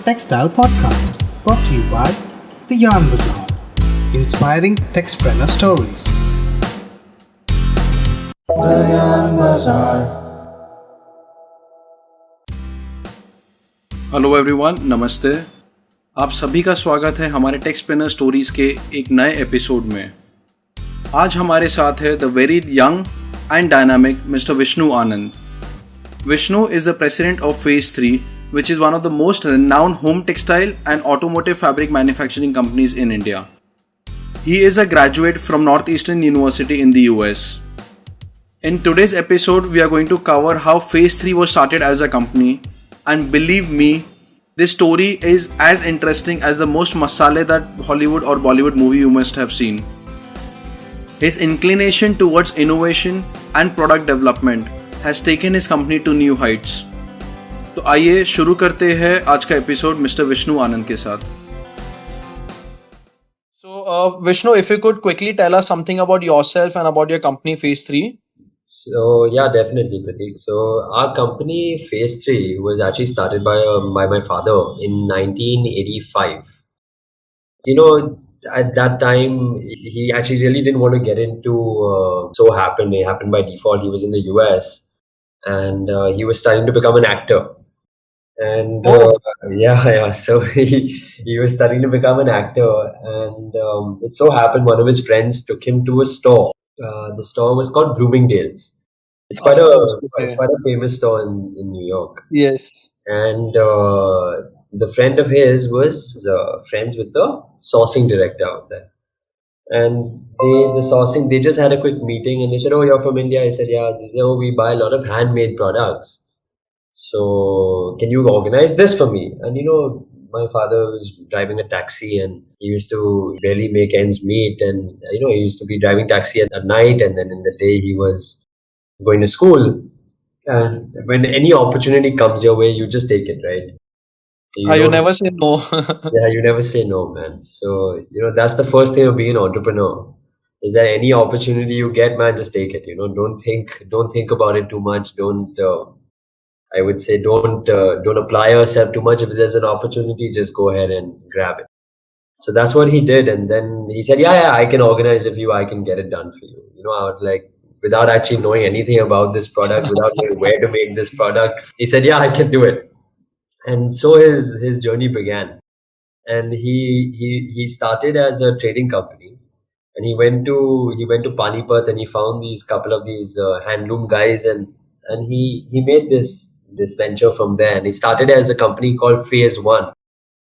Textile Podcast, brought to you by the Yarn Bazaar, inspiring Texpreneur stories. The Yarn Bazaar. Hello everyone, नमस्ते। आप सभी का स्वागत है हमारे टेक्सप्रेनर स्टोरीज के एक नए एपिसोड में। आज हमारे साथ है the very young and dynamic mister Vishnu Anand. Vishnu is the president of phase 3, which is one of the most renowned home textile and automotive fabric manufacturing companies in India. He is a graduate from Northeastern University in the US. In today's episode, we are going to cover how Faze 3 was started as a company, and believe me, this story is as interesting as the most masale that Hollywood or Bollywood movie you must have seen. His inclination towards innovation and product development has taken his company to new heights. तो आइए शुरू करते हैं आज का episode mister Vishnu आनंद के साथ। So Vishnu, if you could quickly tell us something about yourself and about your company Faze 3. So yeah, definitely, Pratik. So our company Faze 3 was actually started by my father in 1985. You know, at that time he actually really didn't want to get into it happened by default. He was in the US and he was starting to become an actor. And so he was studying to become an actor, and it so happened one of his friends took him to a store. The store was called Bloomingdale's. It's quite a famous store in New York. Yes. And the friend of his was friends with the sourcing director out there. And they just had a quick meeting, and they said, "Oh, you're from India?" I said, "Yeah." They said, "Oh, we buy a lot of handmade products. So can you organize this for me?" And my father was driving a taxi, and he used to barely make ends meet. And he used to be driving taxi at night, and then in the day he was going to school. And when any opportunity comes your way, you just take it, right? You never say no. Yeah, you never say no, man. So that's the first thing of being an entrepreneur. Is that any opportunity you get, man, just take it. Don't think about it too much. I would say don't apply yourself too much. If there's an opportunity, just go ahead and grab it. So that's what he did. And then he said, yeah, I can organize it for you. I can get it done for you. I would without actually knowing anything about this product, without knowing where to make this product, he said, yeah, I can do it. And so his journey began. And he started as a trading company. And he went to Panipat, and he found couple of these handloom guys, and he made this venture from there. And he started as a company called Phase 1,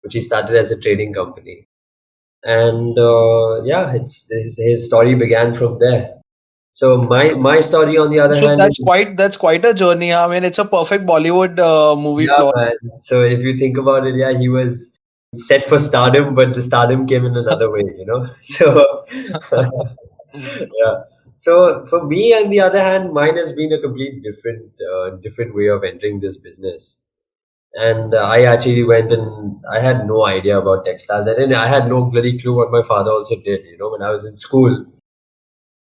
which he started as a trading company. And his story began from there. So my story, on the other hand, that's quite a journey. I mean, it's a perfect Bollywood movie plot. Man. So if you think about it, yeah, he was set for stardom, but the stardom came in another way, So yeah. So for me, on the other hand, mine has been a complete different way of entering this business. And I actually went, and I had no idea about textiles. And I had no bloody clue what my father also did. When I was in school,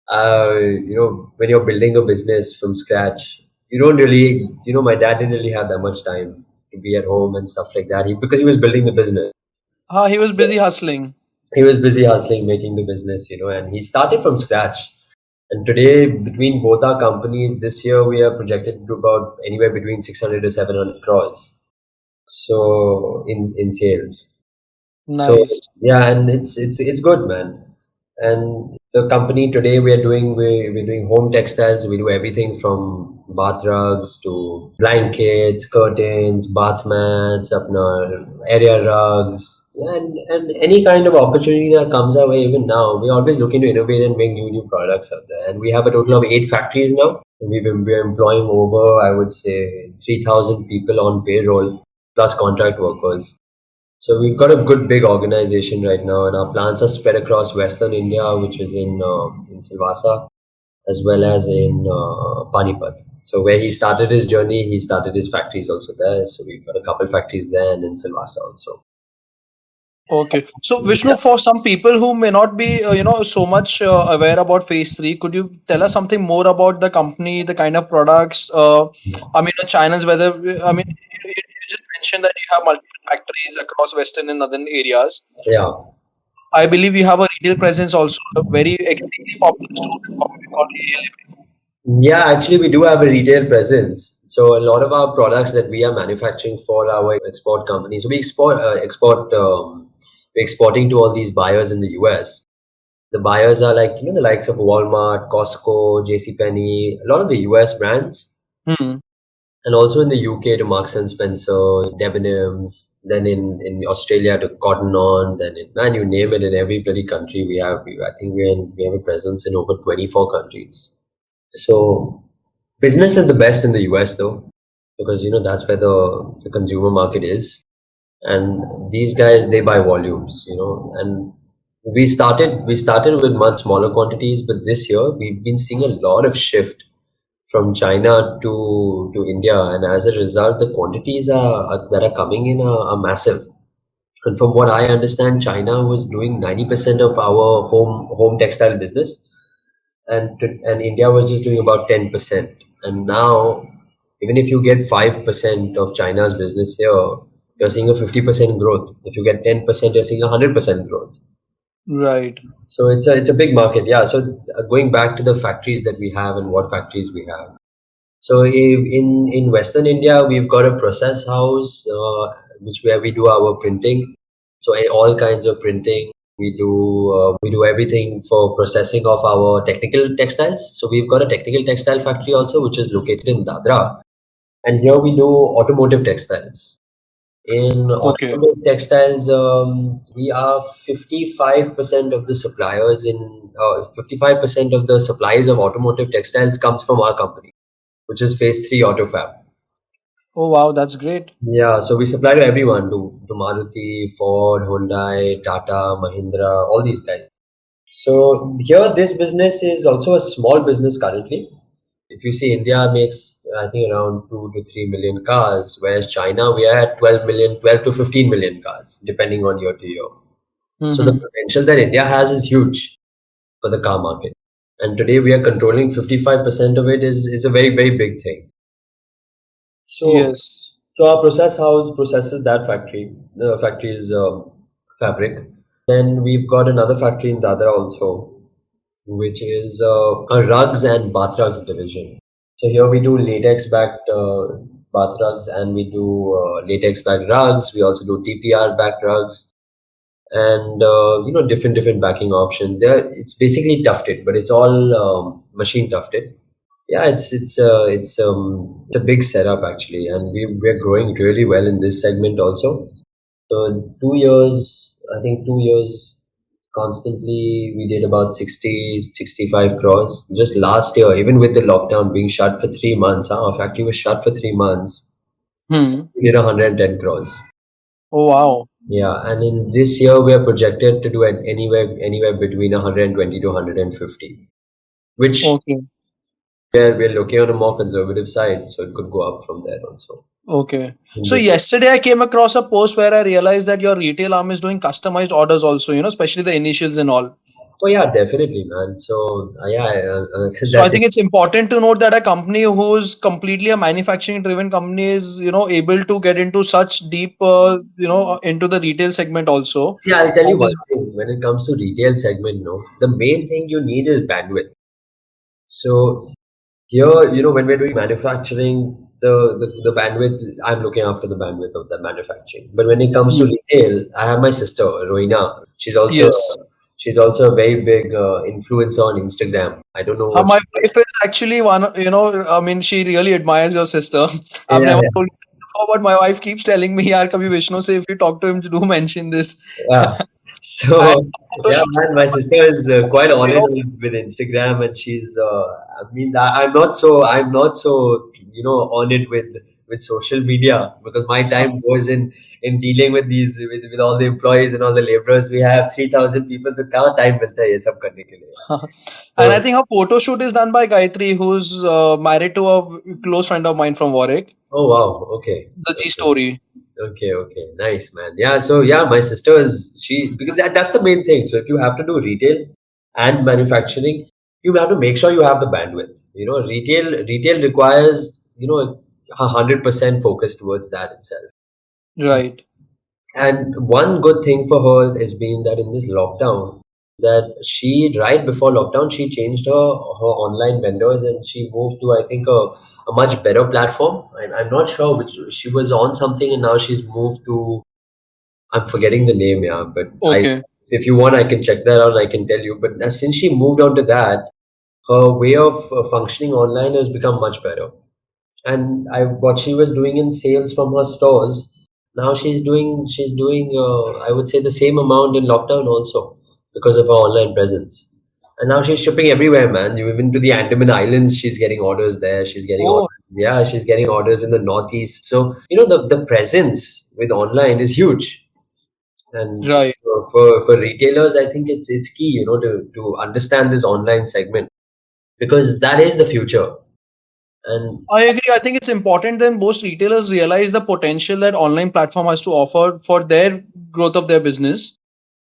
when you're building a business from scratch, you don't really, my dad didn't really have that much time to be at home and stuff like that. Because he was building the business. He was busy hustling. He was busy hustling, making the business, and he started from scratch. And today, between both our companies, this year we are projected to do about anywhere between 600 to 700 crores. So in sales. Nice. So yeah, and it's good, man. And the company today we're doing home textiles. We do everything from bath rugs to blankets, curtains, bath mats, area rugs. And any kind of opportunity that comes our way, even now, we're always looking to innovate and make new products out there. And we have a total of 8 factories now. And we're employing over, I would say, 3,000 people on payroll, plus contract workers. So we've got a good big organization right now, and our plants are spread across Western India, which is in Silvassa, as well as in Panipat. So where he started his journey, he started his factories also there. So we've got a couple factories there, and in Silvassa also. Okay. So Vishnu, for some people who may not be, so much aware about Faze 3, could you tell us something more about the company, the kind of products, the channels, you just mentioned that you have multiple factories across western and northern areas. Yeah. I believe you have a retail presence also, a very extremely popular store in Bombay called Area Living. Yeah, actually, we do have a retail presence. So a lot of our products that we are manufacturing for our export companies, so we're exporting to all these buyers in the US. The buyers are like, the likes of Walmart, Costco, JCPenney, a lot of the US brands, Hmm. and also in the UK to Marks and Spencer, Debenhams, then in Australia to Cotton On, then man, you name it, in every bloody country I think we have a presence in over 24 countries. So business is the best in the US though, because that's where the consumer market is. And these guys, they buy volumes, and we started with much smaller quantities, but this year we've been seeing a lot of shift from China to India, and as a result, the quantities that are coming in are massive. And from what I understand, China was doing 90% of our home textile business, and India was just doing about 10%. And now, even if you get 5% of China's business here, you're seeing a 50% growth. If you get 10%, you're seeing 100% growth. Right. So it's a big market, yeah. So going back to the factories that we have and what factories we have. So in Western India, we've got a process house, where we do our printing. So all kinds of printing. We do everything for processing of our technical textiles. So we've got a technical textile factory also, which is located in Dadra, and here we do automotive textiles. In Okay. automotive textiles, we are 55% of the suppliers 55% of the supplies of automotive textiles comes from our company, which is Phase Three Autofab. Oh wow, that's great. Yeah, so we supply to everyone, to Maruti, Ford, Hyundai, Tata, Mahindra, all these guys. So here, this business is also a small business currently. If you see, India makes, I think, around 2 to 3 million cars, whereas China, we are at 12 to 15 million cars, depending on year to year. So the potential that India has is huge for the car market. And today we are controlling 55% of it is a very, very big thing. So, Yes. so our process house processes that factory. The factory is fabric. Then we've got another factory in Dadra also, which is a rugs and bath rugs division. So here we do latex backed bath rugs, and we do latex backed rugs. We also do TPR backed rugs, and different backing options. It's basically tufted, but it's all machine tufted. Yeah, it's a big setup actually, and we're growing really well in this segment also. So in 2 years, I think 2 years constantly, we did about 60-65 crores. Just last year, even with the lockdown being shut for 3 months, our factory was shut for 3 months. We did 110 crores. Oh wow. Yeah, and in this year we are projected to do anywhere between 120 to 150, which Okay. we're looking on a more conservative side, so it could go up from there also. Okay. In So this- yesterday I came across a post where I realized that your retail arm is doing customized orders also, especially the initials and all. Oh yeah, definitely, man. So So I think it's important to note that a company who's completely a manufacturing driven company is, able to get into such deep, into the retail segment also. See, I'll tell you That one is- thing. When it comes to retail segment, no, the main thing you need is bandwidth. So here, when we're doing manufacturing, the bandwidth, I'm looking after the bandwidth of the manufacturing. But when it comes to retail, I have my sister, Roina. Yes. She's also a very big influencer on Instagram. I don't know what My wife is actually one, I mean, she really admires your sister. I've yeah, never told you before, but my wife keeps telling me, yaar, kabhi Vishnu say if you talk to him, do mention this. yeah. So And yeah, man, my sister is quite on you it know, with Instagram, and she's I'm not so on it with social media, because my time goes in dealing with with all the employees and all the laborers. We have 3,000 people, तो कहाँ time मिलता है ये सब करने के लिए? and I So, think her photo shoot is done by Gayatri, who's married to a close friend of mine from Warwick, oh wow, okay, the G story. okay, nice, man. Yeah, so yeah, my sister because that's the main thing. So if you have to do retail and manufacturing, you have to make sure you have the bandwidth. Retail requires 100% focus towards that itself. Right. And one good thing for her has been that in this lockdown, that she right before lockdown she changed her online vendors and she moved to, I think, a much better platform. I'm not sure which she was on something, and now she's moved to, I'm forgetting the name, yeah. But I, Okay. if you want, I can check that out and I can tell you. But since she moved on to that, her way of functioning online has become much better. And what she was doing in sales from her stores, now she's doing I would say the same amount in lockdown also, because of her online presence. And now she's shipping everywhere, man. You even to the Andaman Islands, she's getting orders there. She's getting Oh, orders, yeah, she's getting orders in the Northeast. So the presence with online is huge. And right. for retailers, I think it's key, to understand this online segment, because that is the future. And I agree. I think it's important that most retailers realize the potential that online platform has to offer for their growth of their business.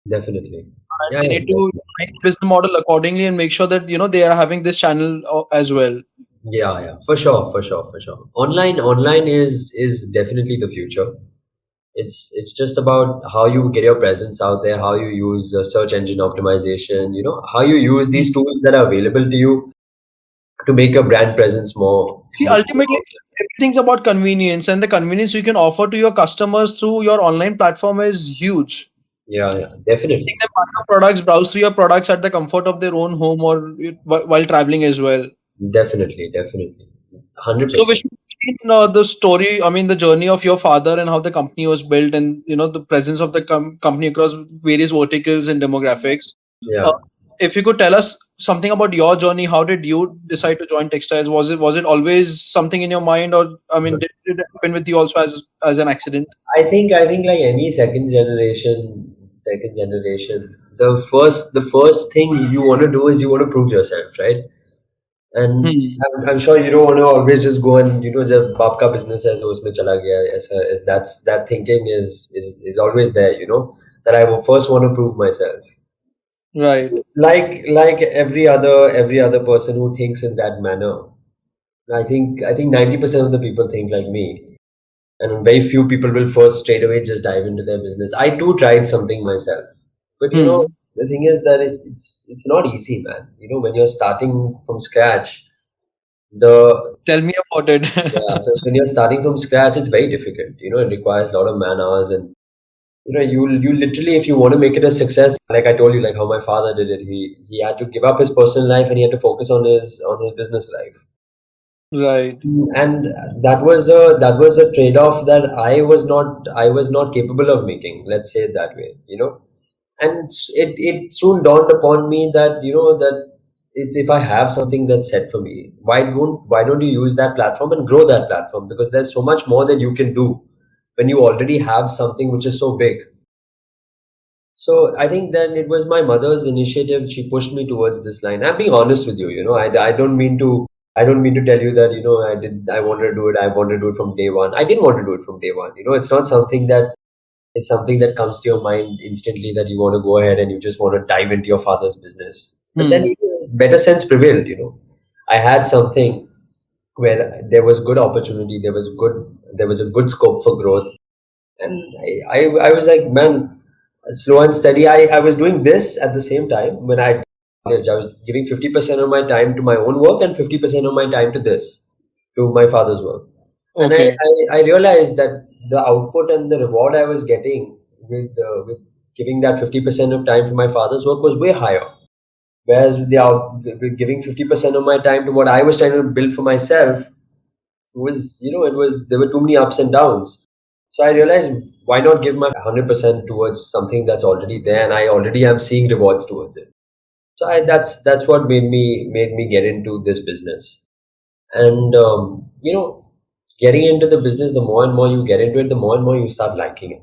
definitely, And yeah, they yeah, need to design the business model accordingly and make sure that they are having this channel as well. yeah, yeah, for sure, for sure, for sure. Online is definitely the future. It's just about how you get your presence out there, how you use search engine optimization, how you use these tools that are available to you to make your brand presence See, ultimately, everything's about convenience, and the convenience you can offer to your customers through your online platform is huge. yeah, yeah, Make definitely, them buy your products, browse through your products at the comfort of their own home or while traveling as well. definitely, So, 100%. Vishnu, the story, I mean, the journey of your father and how the company was built, and the presence of the company across various verticals and demographics. Uh, Yeah. if you could tell us something about your journey, how did you decide to join textiles? Was it always something in your mind, or I mean, did it happen with you also as an accident? I think like any second generation, the first thing you want to do is you want to prove yourself, right? And Hmm. I'm sure you don't want to always just go and जब बाप का business है तो उसमें चला गया ऐसा is that thinking is always there, that I will first want to prove myself. Right. So, like every other person who thinks in that manner, I think 90% of the people think like me, and very few people will first straight away just dive into their business. I too tried something myself, but Hmm. the thing is that it's not easy, man. When you're starting from scratch, the Tell me about it. yeah, so when you're starting from scratch, it's very difficult. It requires a lot of man hours, and you literally, if you want to make it a success, like I told you, like how my father did it, he had to give up his personal life and he had to focus on his business life. Right. And that was a trade-off that I was not capable of making, let's say it that way. And it soon dawned upon me that it's, if I have something that's set for me, why don't you use that platform and grow that platform, because there's so much more that you can do when you already have something which is so big. So I think then it was my mother's initiative. She pushed me towards this line. I'm being honest with you. I don't mean to tell you that I wanted to do it. I wanted to do it from day one. I didn't want to do it from day one. It's not something that is something that comes to your mind instantly, that you want to go ahead and you just want to dive into your father's business. But then Hmm. better sense prevailed. I had something where there was good opportunity. There was a good scope for growth, and I was like, man, slow and steady. I was doing this at the same time when I was giving 50% of my time to my own work and 50% of my time to this, to my father's work. And I, Okay. I, I realized that the output and the reward I was getting with giving that 50% of time for my father's work was way higher. Whereas with giving 50% of my time to what I was trying to build for myself, there were too many ups and downs. So I realized, why not give my 100% towards something that's already there, and I already am seeing rewards towards it. So that's what made me get into this business. And getting into the business, the more and more you get into it, the more and more you start liking it.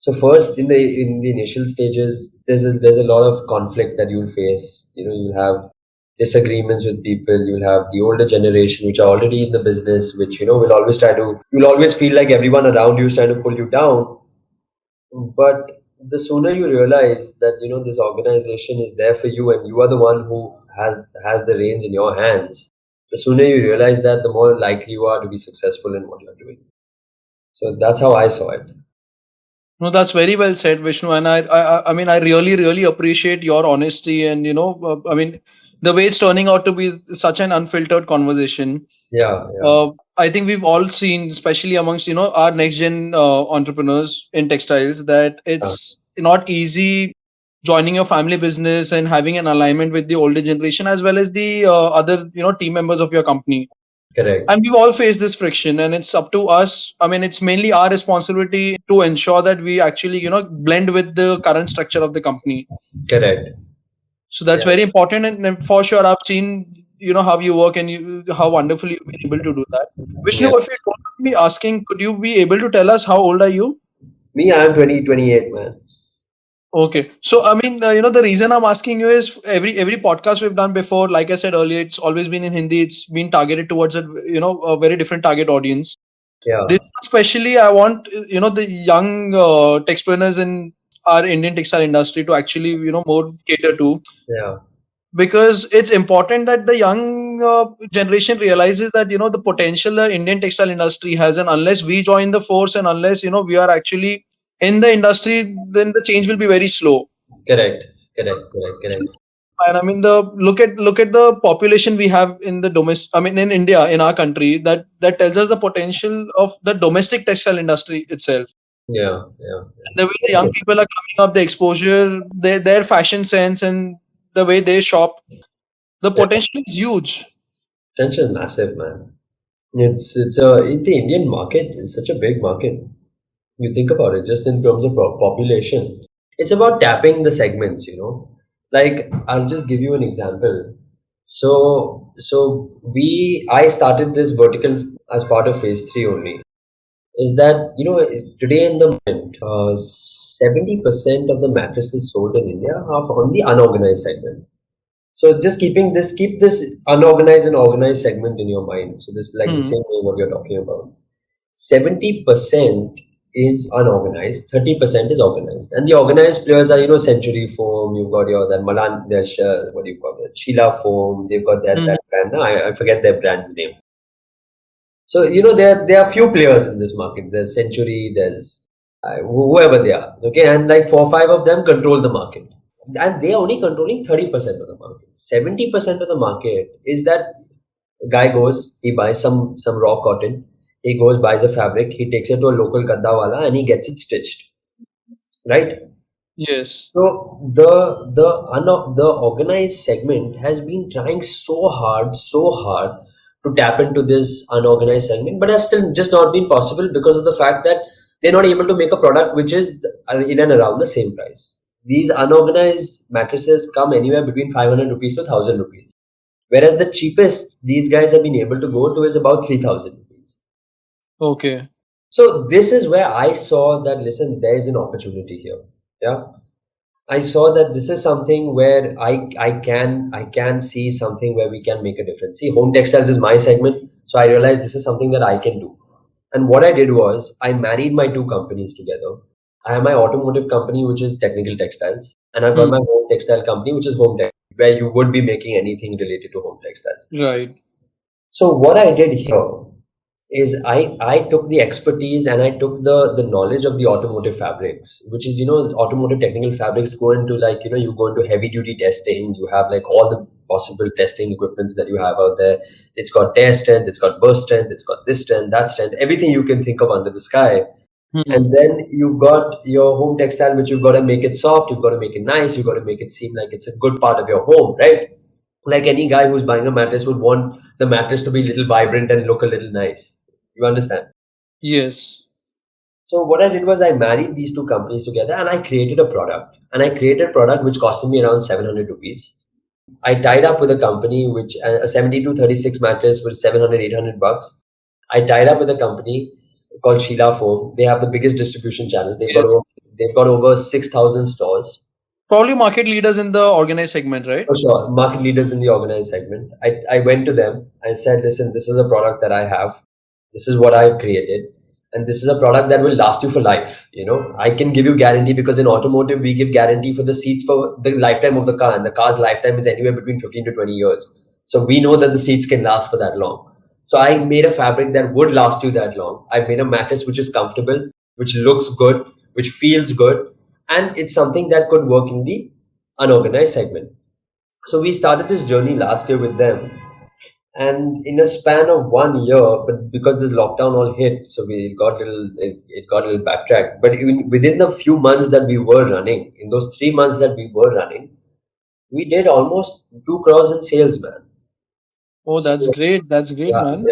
So first, in the initial stages, there's a lot of conflict that you'll face. You'll have disagreements with people. You'll have the older generation, which are already in the business, which will always you'll always feel like everyone around you is trying to pull you down. But the sooner you realize that this organization is there for you and you are the one who has the reins in your hands, the sooner you realize that, the more likely you are to be successful in what you're doing. So that's how I saw it. No, that's very well said, Vishnu. And I mean, I really, really appreciate your honesty and, I mean, the way it's turning out to be such an unfiltered conversation. Yeah, yeah, I think we've all seen, especially amongst, our next gen entrepreneurs in textiles, that yeah. it's not easy joining your family business and having an alignment with the older generation as well as the other, team members of your company. Correct, And we've all faced this friction, and it's up to us. I mean, it's mainly our responsibility to ensure that we actually, blend with the current structure of the company. correct. So that's Yeah, very important, and for sure, I've seen, how you work and how wonderfully you've been able to do that. Vishnu, yeah. if you don't mind me asking, could you be able to tell us how old are you? Me, I'm 28, man. Okay, so I mean, the reason I'm asking you is every podcast we've done before, like I said earlier, it's always been in Hindi. It's been targeted towards a very different target audience. Yeah, This especially, I want the young textpreneurs in our Indian textile industry to actually more cater to, yeah, because it's important that the young generation realizes that the potential the Indian textile industry has, and unless we join the force and unless we are actually in the industry, then the change will be very slow. correct, correct, correct, correct. And I mean, the look at the population we have in the domestic. I mean, in India, in our country, that tells us the potential of the domestic textile industry itself. Yeah, yeah. The way the young people are coming up, the exposure, their fashion sense, and the way they shop, the Yeah. potential is huge. Potential is massive, man. The Indian market is such a big market. You think about it, just in terms of population, it's about tapping the segments. Like I'll just give you an example. I started this vertical as part of Phase Three only. Is that today in the moment, 70% of the mattresses sold in India are on the unorganized segment. So just keep this unorganized and organized segment in your mind. So this is like the Hmm. same way what you're talking about. 70% is unorganized, 30% is organized. And the organized players are, Century Foam, you've got your that Malan, what do you call it? Sheila Foam, they've got Hmm. that brand. No, I forget their brand's name. So, there are few players in this market. There's Century, there's whoever they are. Okay. And like 4 or 5 of them control the market. And they are only controlling 30% of the market. 70% of the market is that a guy goes, he buys some raw cotton, he goes, buys a fabric, he takes it to a local kaddawala and he gets it stitched. Right? Yes. So the organized segment has been trying so hard to tap into this unorganized segment, but have still just not been possible because of the fact that they're not able to make a product which is in and around the same price. These unorganized mattresses come anywhere between 500 rupees to 1000 rupees, whereas the cheapest these guys have been able to go to is about 3000 rupees. Okay. So this is where I saw that, listen, there is an opportunity here. Yeah. I saw that this is something where I can see something where we can make a difference. See, home textiles is my segment, so I realized this is something that I can do. And what I did was I married my two companies together. I have my automotive company, which is technical textiles, and I've got Hmm. my home textile company, which is home textiles, where you would be making anything related to home textiles. Right. So what I did here is I took the expertise and I took the knowledge of the automotive fabrics, which is, automotive technical fabrics go into like, you go into heavy duty testing, you have like all the possible testing equipments that you have out there. It's got tear strength, it's got burst strength, it's got this strength, that strength, everything you can think of under the sky. Hmm. And then you've got your home textile, which you've got to make it soft, you've got to make it nice, you've got to make it seem like it's a good part of your home, right? Like any guy who's buying a mattress would want the mattress to be a little vibrant and look a little nice. You understand? Yes. So what I did was I married these two companies together and I created a product. And I created a product which costed me around 700 rupees. I tied up with a company which a 72-36 mattress was 700, 800 bucks. I tied up with a company called Sheila Foam. They have the biggest distribution channel. Yes. They've got over 6,000 stores. Probably market leaders in the organized segment, right? For sure, market leaders in the organized segment. I went to them. I said, listen, this is a product that I have. This is what I've created. And this is a product that will last you for life. I can give you guarantee because in automotive, we give guarantee for the seats for the lifetime of the car. And the car's lifetime is anywhere between 15 to 20 years. So we know that the seats can last for that long. So I made a fabric that would last you that long. I made a mattress which is comfortable, which looks good, which feels good, and it's something that could work in the unorganized segment. So we started this journey last year with them, and in a span of 1 year, but because this lockdown all hit, so it got a little backtracked. But even within the few months that we were running, in those 3 months that we were running, we did almost 2 crores in sales, man. Oh, that's So, great. That's great, yeah, man.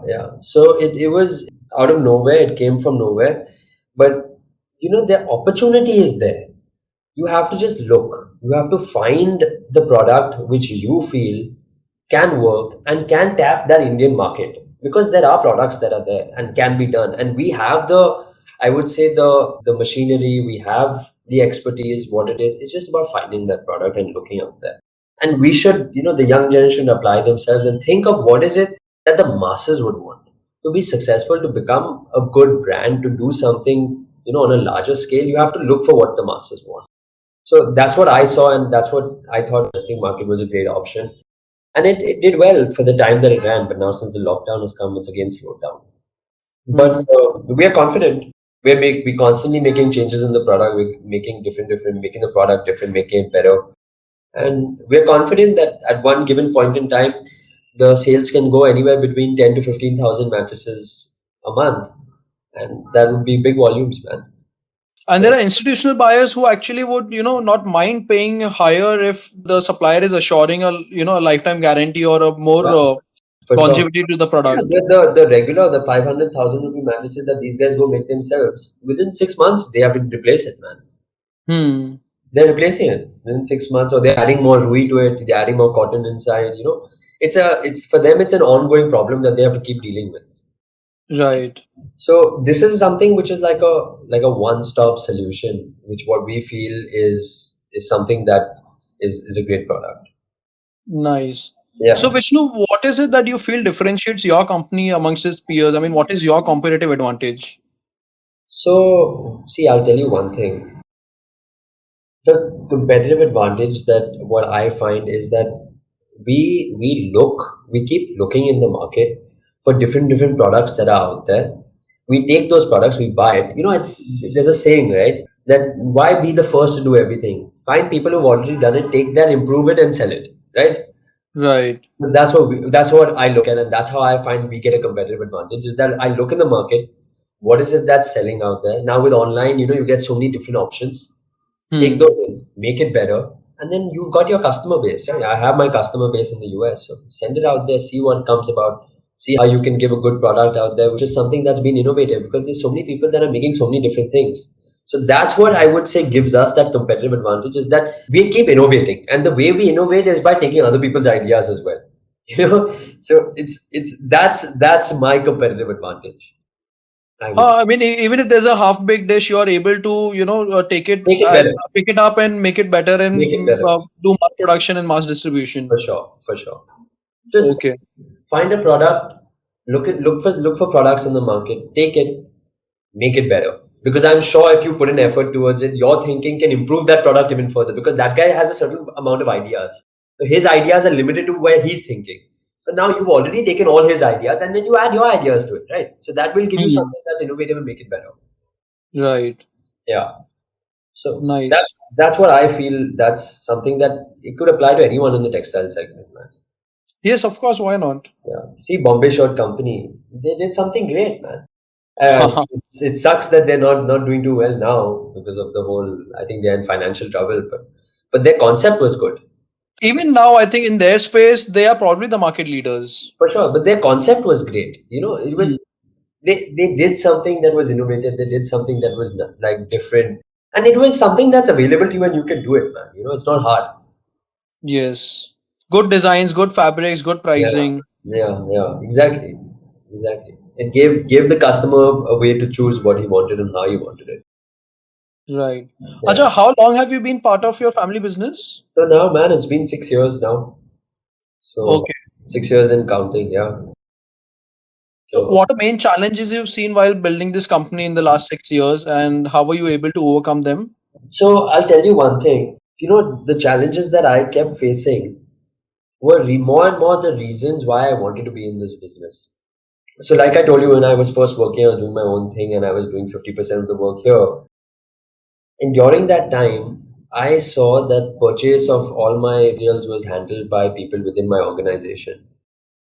yeah. So it was out of nowhere. It came from nowhere. But, the opportunity is there. You have to just look. You have to find the product which you feel can work and can tap that Indian market, because there are products that are there and can be done. And we have I would say the machinery, we have the expertise, what it is. It's just about finding that product and looking out there. And we should, the young generation apply themselves and think of what is it that the masses would want to be successful, to become a good brand, to do something, on a larger scale. You have to look for what the masses want. So that's what I saw, and that's what I thought investing market was a great option. And it did well for the time that it ran. But now since the lockdown has come, it's again slowed down. But we are confident. We're constantly making changes in the product. We're making making the product different, making it better. And we're confident that at one given point in time, the sales can go anywhere between 10 to 15,000 mattresses a month. And that would be big volumes, man. And there are institutional buyers who actually would, not mind paying higher if the supplier is assuring a lifetime guarantee or a more For sure. longevity to the product. Yeah, the regular, the 500,000 rupee mattresses that these guys go make themselves, within 6 months, they have to replace it, man. They're replacing it within 6 months, or they're adding more rui to it, they're adding more cotton inside, it's for them, it's an ongoing problem that they have to keep dealing with. Right. So this is something which is like a one-stop solution, which what we feel is something that is a great product. Nice. Yeah. So Vishnu, what is it that you feel differentiates your company amongst its peers? I mean, what is your competitive advantage? So see, I'll tell you one thing. The competitive advantage that what I find is that we keep looking in the market for different products that are out there. We take those products, we buy it. There's a saying, right? That why be the first to do everything? Find people who've already done it, take that, improve it, and sell it, right? Right. So that's what I look at, and that's how I find we get a competitive advantage. Is that I look in the market, what is it that's selling out there? Now with online, you get so many different options. Take those in, make it better, and then you've got your customer base. Right? I have my customer base in the US, so send it out there, see what comes about, see how you can give a good product out there, which is something that's been innovative, because there's so many people that are making so many different things. So that's what I would say gives us that competitive advantage, is that we keep innovating, and the way we innovate is by taking other people's ideas as well. So that's my competitive advantage. I mean, even if there's a half-baked dish, you are able to, take it pick it up and make it better, and do mass production and mass distribution. For sure. Just find a product, look for products in the market, take it, make it better. Because I'm sure if you put an effort towards it, your thinking can improve that product even further, because that guy has a certain amount of ideas. So his ideas are limited to where he's thinking. But now you've already taken all his ideas, and then you add your ideas to it, right? So that will give you something that's innovative and make it better. Right. Yeah. So nice. That's what I feel. That's something that it could apply to anyone in the textile segment, man. Yes, of course. Why not? Yeah. See, Bombay Shirt Company, they did something great, man. It sucks that they're not doing too well now because of the whole. I think they're in financial trouble, but their concept was good. Even now, I think in their space, they are probably the market leaders. For sure, but their concept was great. It was they did something that was innovative. They did something that was like different, and it was something that's available to you, and you can do it, man. It's not hard. Yes, good designs, good fabrics, good pricing. Yeah, exactly. It gave the customer a way to choose what he wanted and how he wanted it. Right. Yeah. Acha, how long have you been part of your family business? So now, man, it's been 6 years now. So 6 years and counting, yeah. So what are main challenges you've seen while building this company in the last 6 years, and how were you able to overcome them? So I'll tell you one thing. The challenges that I kept facing were more and more the reasons why I wanted to be in this business. So like I told you, when I was first working, I was doing my own thing, and I was doing 50% of the work here. And during that time, I saw that purchase of all my materials was handled by people within my organization.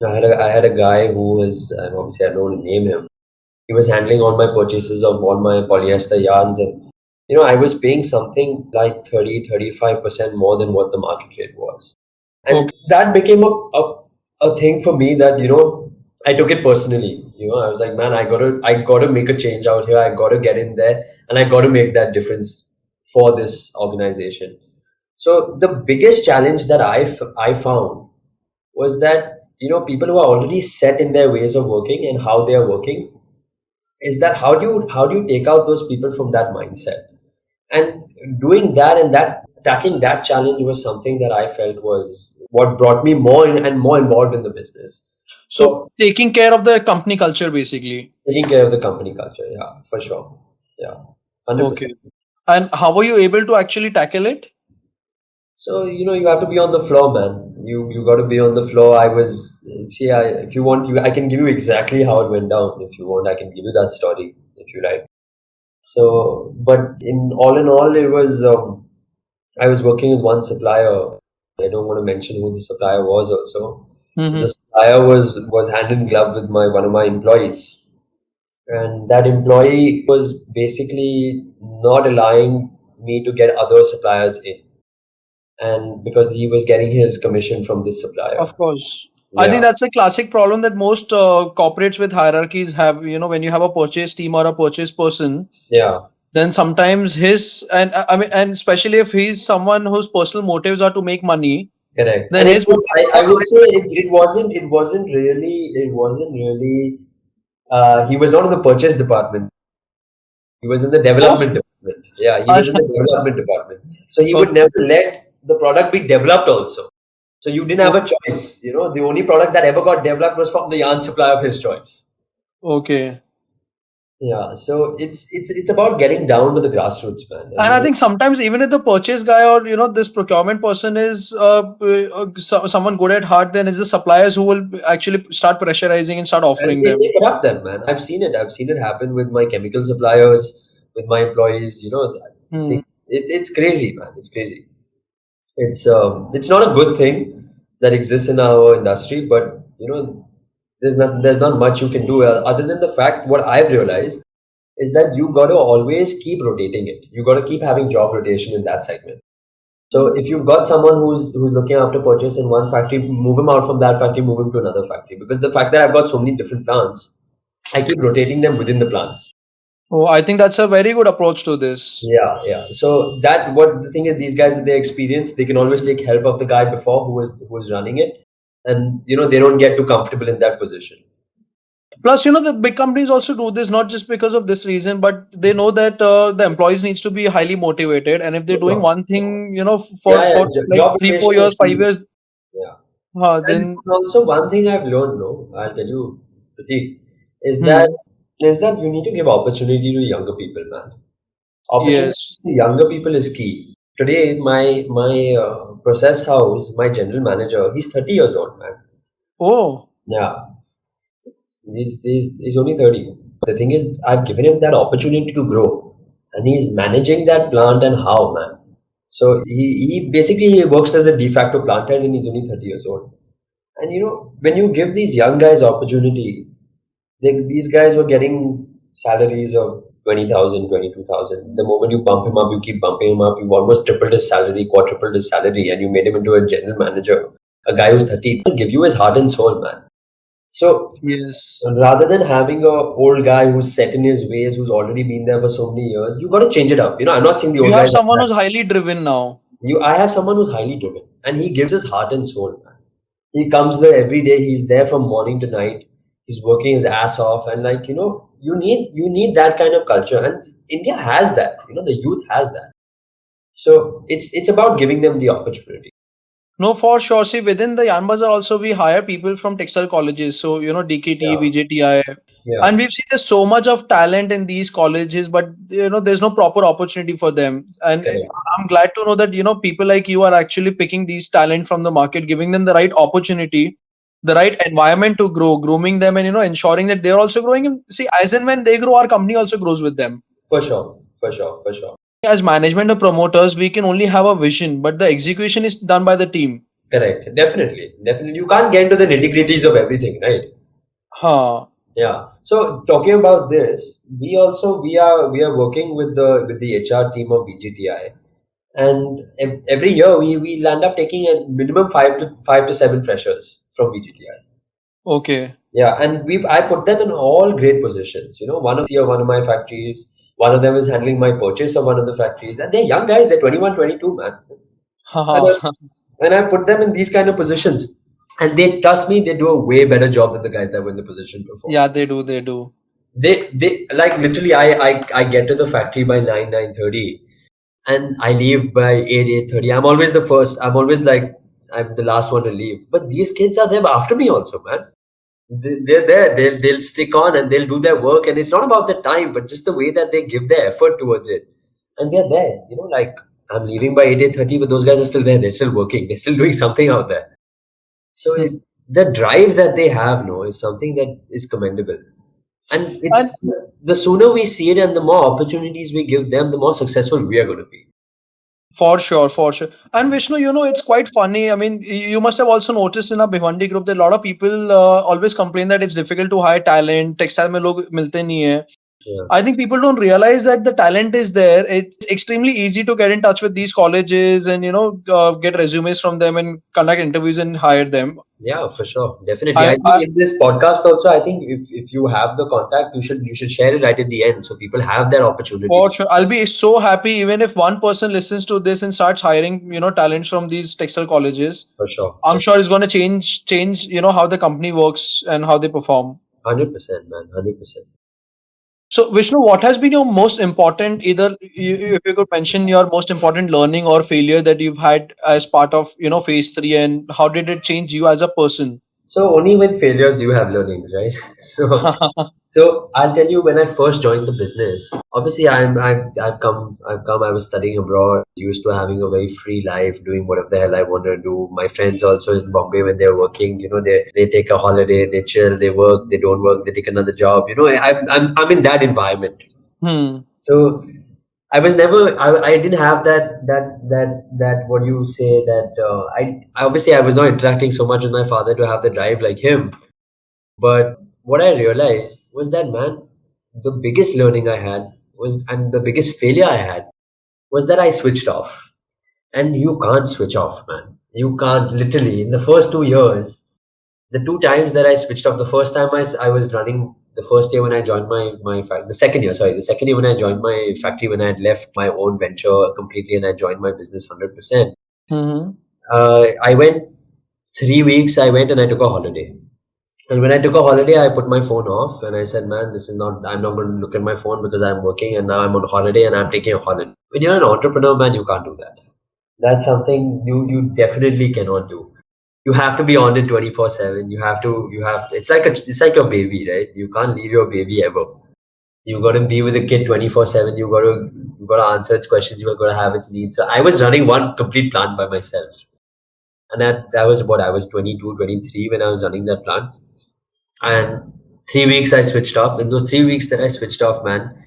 I had a guy who was, and obviously I don't name him. He was handling all my purchases of all my polyester yarns, and I was paying something like 30-35% more than what the market rate was. And Okay. that became a thing for me that, I took it personally. I was like, man, I gotta make a change out here. I gotta get in there and I gotta make that difference for this organization. So the biggest challenge that I found was that, people who are already set in their ways of working and how they are working, is that how do you take out those people from that mindset? And doing that and that attacking that challenge was something that I felt was what brought me more and more involved in the business. So taking care of the company culture, basically. Taking care of the company culture, yeah, for sure. Yeah, 100%. Okay. And how were you able to actually tackle it? So, you have to be on the floor, man. You got to be on the floor. If you want, I can give you exactly how it went down. If you want, I can give you that story if you like. So, but in all, it was, I was working with one supplier. I don't want to mention who the supplier was also. So the supplier was hand in glove with one of my employees, and that employee was basically not allowing me to get other suppliers in, and because he was getting his commission from this supplier. Of course. I think Yeah, that's a classic problem that most corporates with hierarchies have. When you have a purchase team or a purchase person, yeah, then sometimes and especially if he's someone whose personal motives are to make money, correct. then And it his was, motives I are would say it wasn't really. He was not in the purchase department. He was in the oh, development department. Yeah, he was in the development department. So he would okay. never let the product be developed also. So you didn't have a choice. The only product that ever got developed was from the yarn supplier of his choice. Okay. Yeah. So it's about getting down to the grassroots, man. And I think sometimes even if the purchase guy or this procurement person is someone good at heart, then it's the suppliers who will actually start pressurizing and start And offering they them. corrupt them, man. I've seen it. I've seen it happen with my chemical suppliers, with my employees. Hmm. It's crazy, man. It's crazy. It's not a good thing that exists in our industry, but there's not much you can do other than the fact what I've realized is that you got to always keep rotating it. You got to keep having job rotation in that segment. So if you've got someone who's looking after purchase in one factory, move him out from that factory, move him to another factory. Because the fact that I've got so many different plants, I keep rotating them within the plants. Oh, I think that's a very good approach to this. Yeah, yeah. So what the thing is, these guys that they experience, they can always take help of the guy before who was running it, and they don't get too comfortable in that position. Plus, the big companies also do this not just because of this reason, but they know that the employees needs to be highly motivated, and if they're doing one thing, Yeah, yeah. for like Job three, rotation 4 years, is key. 5 years, Yeah. And then also one thing I've learned, no, I'll tell you, Pratik, is that hmm, is that you need to give opportunity to younger people, man. Opportunity yes. to younger people is key. Today, my process house, my general manager, he's 30 years old, man. Oh, Yeah, he's only 30. The thing is, I've given him that opportunity to grow, and he's managing that plant and how, man. So he basically he works as a de facto plant head, and he's only 30 years old. And when you give these young guys opportunity, these guys were getting salaries of 20,000, 22,000. The moment you bump him up, you keep bumping him up, you've almost tripled his salary, quadrupled his salary, and you made him into a general manager. A guy who's 30, he'll give you his heart and soul, man. So yes. rather than having a old guy who's set in his ways, who's already been there for so many years, you got to change it up. I'm not saying the You old have guys are someone bad. who's highly driven now. I have someone who's highly driven, and he gives his heart and soul, man. He comes there every day. He's there from morning to night. He's working his ass off, and you need that kind of culture, and India has that. The youth has that. So it's about giving them the opportunity. No, for sure. See, within the Yarn Bazaar also we hire people from textile colleges. So, DKT, Yeah, VJTI. yeah, And we've seen there's so much of talent in these colleges, but there's no proper opportunity for them. And correct. I'm glad to know that people like you are actually picking these talent from the market, giving them the right opportunity, the right environment to grow, grooming them, and ensuring that they're also growing. And see, as and when they grow, our company also grows with them. For sure, for sure, for sure. as management or promoters, we can only have a vision, but the execution is done by the team. Correct. Definitely. Definitely. You can't get into the nitty-gritties of everything, right? Huh. Yeah. So talking about this, we are working with the HR team of VGTI, and every year we land up taking a minimum five to seven freshers from VGTI. Okay. Yeah, and I put them in all great positions. You know, one of here, one of my factories. One of them is handling my purchase of one of the factories, and they're young guys. They're 21, 22, man. And Haha. I put them in these kind of positions, and they trust me. They do a way better job than the guys that were in the position before. Yeah, they do. They do. They like literally. I get to the factory by 9:30, and I leave by 8:30. I'm always the first. I'm always like I'm the last one to leave. But these kids are there after me also, man. They're there. They'll stick on and they'll do their work. And it's not about the time, but just the way that they give their effort towards it. And they're there. You know, like I'm leaving by 8:30, but those guys are still there. They're still working. They're still doing something out there. So the drive that they have, no, is something that is commendable. And it's the sooner we see it and the more opportunities we give them, the more successful we are going to be. For sure, for sure. And Vishnu, it's quite funny. I mean, you must have also noticed in our Bhiwandi group that a lot of people always complain that it's difficult to hire talent. Textile में लोग मिलते नहीं है. Yeah. I think people don't realize that the talent is there. It's extremely easy to get in touch with these colleges and get resumes from them and conduct interviews and hire them. Yeah, for sure, definitely. I think in this podcast also, I think if you have the contact, you should share it right at the end so people have that opportunity. For sure, I'll be so happy even if one person listens to this and starts hiring talents from these textile colleges. For sure, I'm sure it's going to change how the company works and how they perform. 100%, man, 100%. So Vishnu, what has been your most important, either if you could mention your most important learning or failure that you've had as part of Phase 3, and how did it change you as a person? So only with failures do you have learnings, right? So I'll tell you, when I first joined the business, obviously I've come. I was studying abroad, used to having a very free life, doing whatever the hell I wanted to do. My friends also in Bombay, when they're working, they take a holiday, they chill, they work, they don't work, they take another job. I'm in that environment. So I was never. I didn't have that. What do you say? That I obviously I was not interacting so much with my father to have the drive like him. But what I realized was that, man, the biggest learning I had was, and the biggest failure I had was that I switched off. And you can't switch off, man. You can't, literally. In the first 2 years, the two times that I switched off, the first time I was running, the first year when I joined the second year when I joined my factory, when I had left my own venture completely and I joined my business 100%. I went 3 weeks, I went and I took a holiday. And when I took a holiday, I put my phone off and I said, man, I'm not going to look at my phone because I'm working and now I'm on holiday and I'm taking a holiday. When you're an entrepreneur, man, you can't do that. That's something you definitely cannot do. You have to be on it 24/7. It's like your baby, right? You can't leave your baby ever. You got to be with the kid 24/7. You got to answer its questions. You got to have its needs. So I was running one complete plant by myself. And that was what I was 22, 23 when I was running that plant. And 3 weeks I switched off. In those 3 weeks that I switched off, man,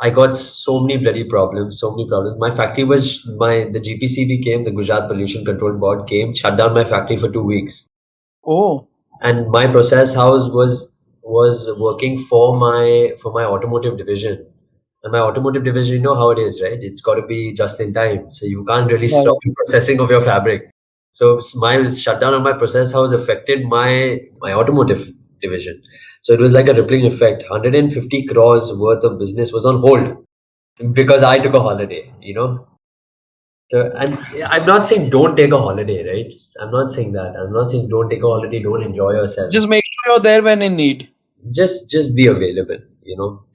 I got so many bloody problems, My factory the GPCB came, the Gujarat Pollution Control Board came, shut down my factory for 2 weeks. Oh. And my process house was working for my automotive division. And my automotive division, you know how it is, right? It's got to be just in time. So you can't really stop the processing of your fabric. So my shutdown of my process house affected my automotive division. So it was like a rippling effect. 150 crores worth of business was on hold because I took a holiday, So, and I'm not saying don't take a holiday, right? I'm not saying that. I'm not saying don't take a holiday, don't enjoy yourself. Just make sure you're there when in need. Just be available,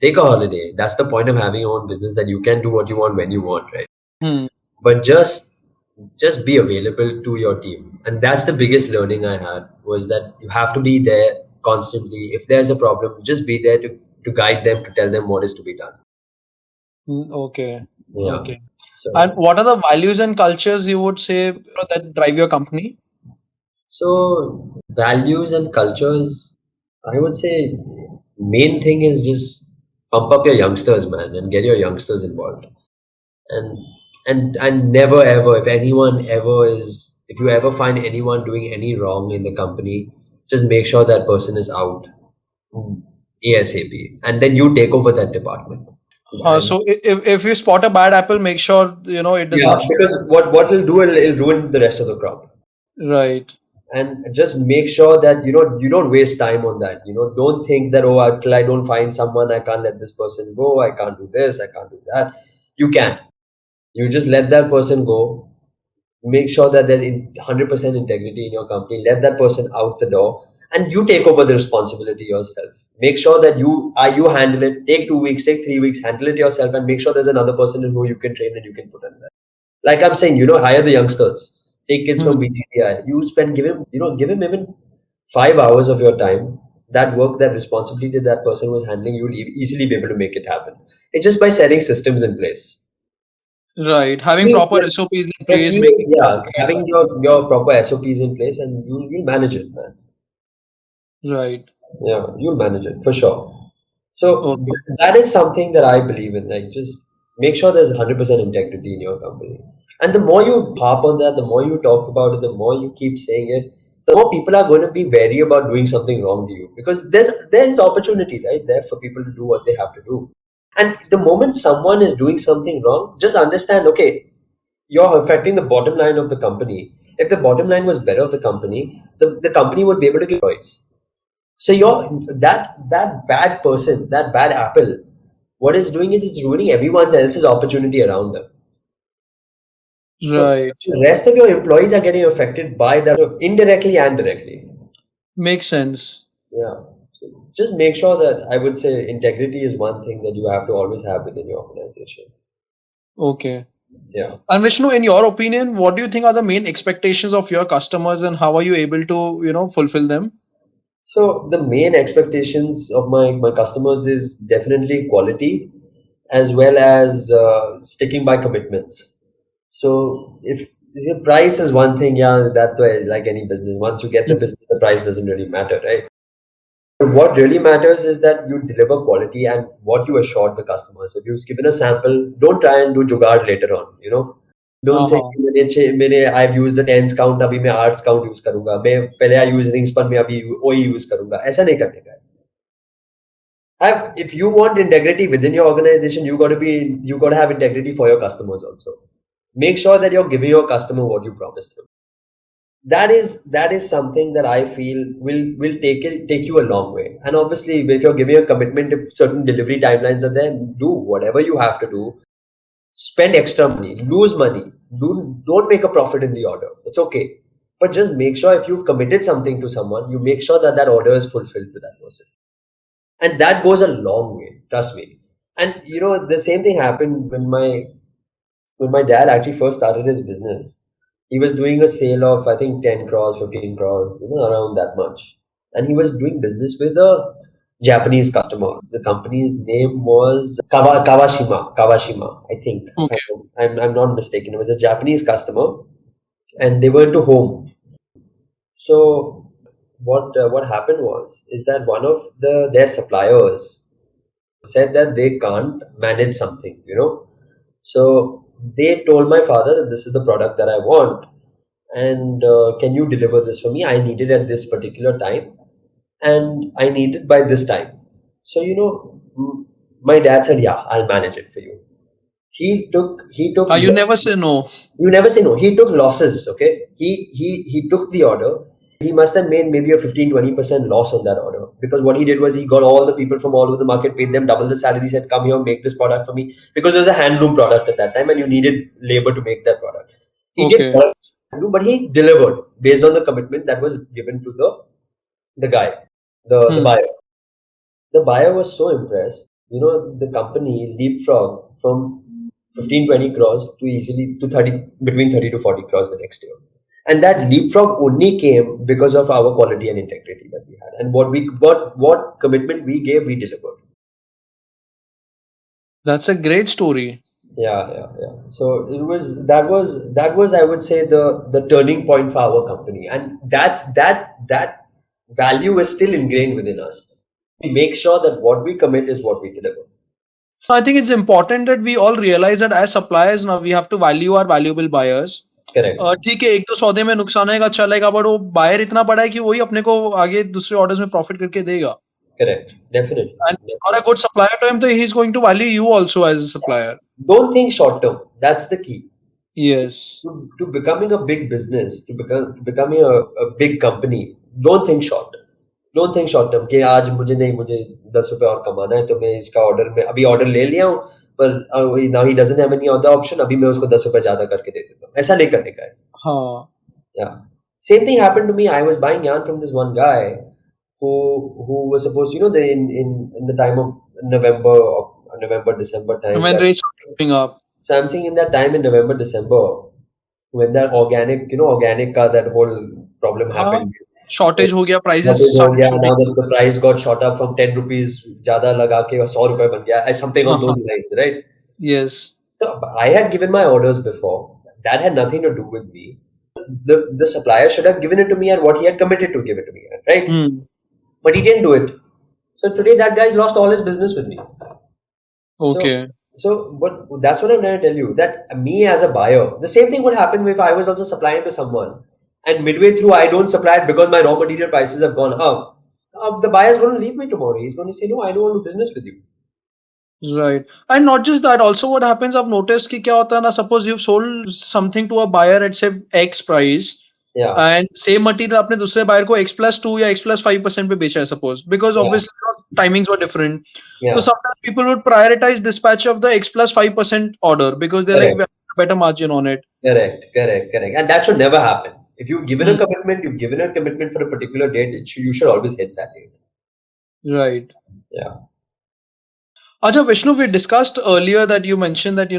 Take a holiday. That's the point of having your own business, that you can do what you want when you want, right? But just be available to your team. And that's the biggest learning I had, was that you have to be there constantly. If there's a problem, just be there to guide them, to tell them what is to be done. Okay. Yeah. Okay. And what are the values and cultures you would say that drive your company? So values and cultures, I would say main thing is just pump up your youngsters, man, and get your youngsters involved. and and never ever, if you ever find anyone doing any wrong in the company, just make sure that person is out ASAP, and then you take over that department. And So if you spot a bad apple, make sure it does yeah, not. because what it'll do, it'll ruin the rest of the crop. Right. And just make sure that you don't waste time on that. Don't think that, till I don't find someone, I can't let this person go, I can't do this, I can't do that. You can. You just let that person go. Make sure that there's 100% integrity in your company. Let that person out the door, and you take over the responsibility yourself. Make sure that you handle it. Take 2 weeks, take 3 weeks, handle it yourself, and make sure there's another person who you can train and you can put in there. Like I'm saying, hire the youngsters. Take kids from BGTI. Give him even 5 hours of your time. That work, that responsibility that person was handling, you'll easily be able to make it happen. It's just by setting systems in place. Right. Having Yeah, proper SOPs in place, making having your proper SOPs in place, and you'll manage it, man. right. Yeah, you'll manage it for sure. So Okay. that is something that I believe in. Like, just make sure there's 100% integrity in your company. And the more you harp on that, the more you talk about it, the more you keep saying it, the more people are going to be wary about doing something wrong to you, because there's opportunity right there for people to do what they have to do. And the moment someone is doing something wrong, just understand, okay, you're affecting the bottom line of the company. If the bottom line was better of the company, the company would be able to give choice. So that bad person, that bad apple, what it's doing is it's ruining everyone else's opportunity around them. So Right. the rest of your employees are getting affected by that, indirectly and directly. Makes sense. Yeah. So just make sure that, I would say, integrity is one thing that you have to always have within your organization. Okay. Yeah. And Vishnu, in your opinion, what do you think are the main expectations of your customers, and how are you able to fulfill them? So the main expectations of my customers is definitely quality, as well as sticking by commitments. So if the price is one thing, yeah, that way, like any business, once you get the business, the price doesn't really matter, right? But what really matters is that you deliver quality and what you assure the customers. If you've given a sample, don't try and do jugaad later on. Don't say Uh-huh. कि मैंने I've used the tens count, अभी मैं arts count use करूंगा, मैं पहले I use rings पर मैं अभी OE use करूंगा. ऐसा नहीं करने का है. If you want integrity within your organization, you got to have integrity for your customers also. Make sure that you're giving your customer what you promised them. That is something that I feel will take you a long way. And obviously, if you're giving a commitment, if certain delivery timelines are there, do whatever you have to do. Spend extra money, lose money, don't make a profit in the order. It's okay, but just make sure if you've committed something to someone, you make sure that order is fulfilled to that person, and that goes a long way. Trust me. And the same thing happened when my dad actually first started his business. He was doing a sale of, I think, 10 crores, 15 crores, around that much. And he was doing business with a Japanese customer. The company's name was Kawashima, I think. Okay. I'm not mistaken. It was a Japanese customer, and they were into home. So what happened is that one of their suppliers said that they can't manage something. So they told my father that this is the product that I want, and can you deliver this for me? I need it at this particular time, and I need it by this time. So my dad said, "Yeah, I'll manage it for you." He took. You never say no. You never say no. He took losses. Okay, he took the order. He must have made maybe a 15-20% loss on that order, because what he did was he got all the people from all over the market, paid them double the salary, said, "Come here, make this product for me," because it was a handloom product at that time, and you needed labor to make that product. He did Okay. all handloom, but he delivered based on the commitment that was given to the guy, the buyer. The buyer was so impressed. The company leapfrog from 15-20 crores to easily to 30, between 30 to 40 crores the next year. And that leapfrog only came because of our quality and integrity that we had, and what commitment we gave, we delivered. That's a great story. Yeah. So that was I would say the turning point for our company, and that value is still ingrained within us. We make sure that what we commit is what we deliver. I think it's important that we all realize that as suppliers now we have to value our valuable buyers. Correct. ठीक है, एक तो सौदे में नुकसान होगा, चलेगा, but वो बायर इतना बड़ा है कि वही अपने को आगे दूसरे ऑर्डर्स में प्रॉफिट करके देगा. Correct. Definitely. And you're a good supplier to him, so he's going to value you also as a supplier. Don't think short term. That's the key. Yes. To becoming a big business, to becoming a big company, don't think short. Don't think short term कि आज मुझे 10 रुपए और कमाना है तो मैं इसका ऑर्डर में अभी ऑर्डर ले लिया हूँ पर now he doesn't have any other option, अभी मैं उसको 10 रुपए ज्यादा करके दे देता हूँ. ऐसा नहीं करने का है. हाँ. Yeah. Same thing happened to me. I was buying yarn from this one guy who was supposed, in the time of November, December time. When rates are going up. So I'm saying in that time in November, December, when that organic ka that whole problem happened. Shortage हो गया, prices started shooting. Now that the price got shot up from 10 rupees ज़्यादा लगा के 100 रुपए बन गया, something on those lines, right? Yes. So I had given my orders before. That had nothing to do with me. The supplier should have given it to me at what he had committed to give it to me at, right? But he didn't do it. So today that guy's lost all his business with me. Okay. But that's what I'm trying to tell you. That me as a buyer, the same thing would happen if I was also supplying to someone. And midway through, I don't supply it because my raw material prices have gone up. The buyer is going to leave me tomorrow. He's going to say, no, I don't want to do business with you. Right. And not just that, also what happens, I've noticed कि क्या होता है ना, suppose you've sold something to a buyer at say X price. Yeah. And same material आपने दूसरे buyer को X+2 या X+5% पे बेचा है, suppose. Because obviously timings were different. Yeah. So sometimes people would prioritize dispatch of the X+5% order because they're like, we have a better margin on it. Correct. And that should never happen. If you've given a commitment for a particular date, you should always hit that date. Right. Yeah. Acha, Vishnu, we discussed earlier that you mentioned that,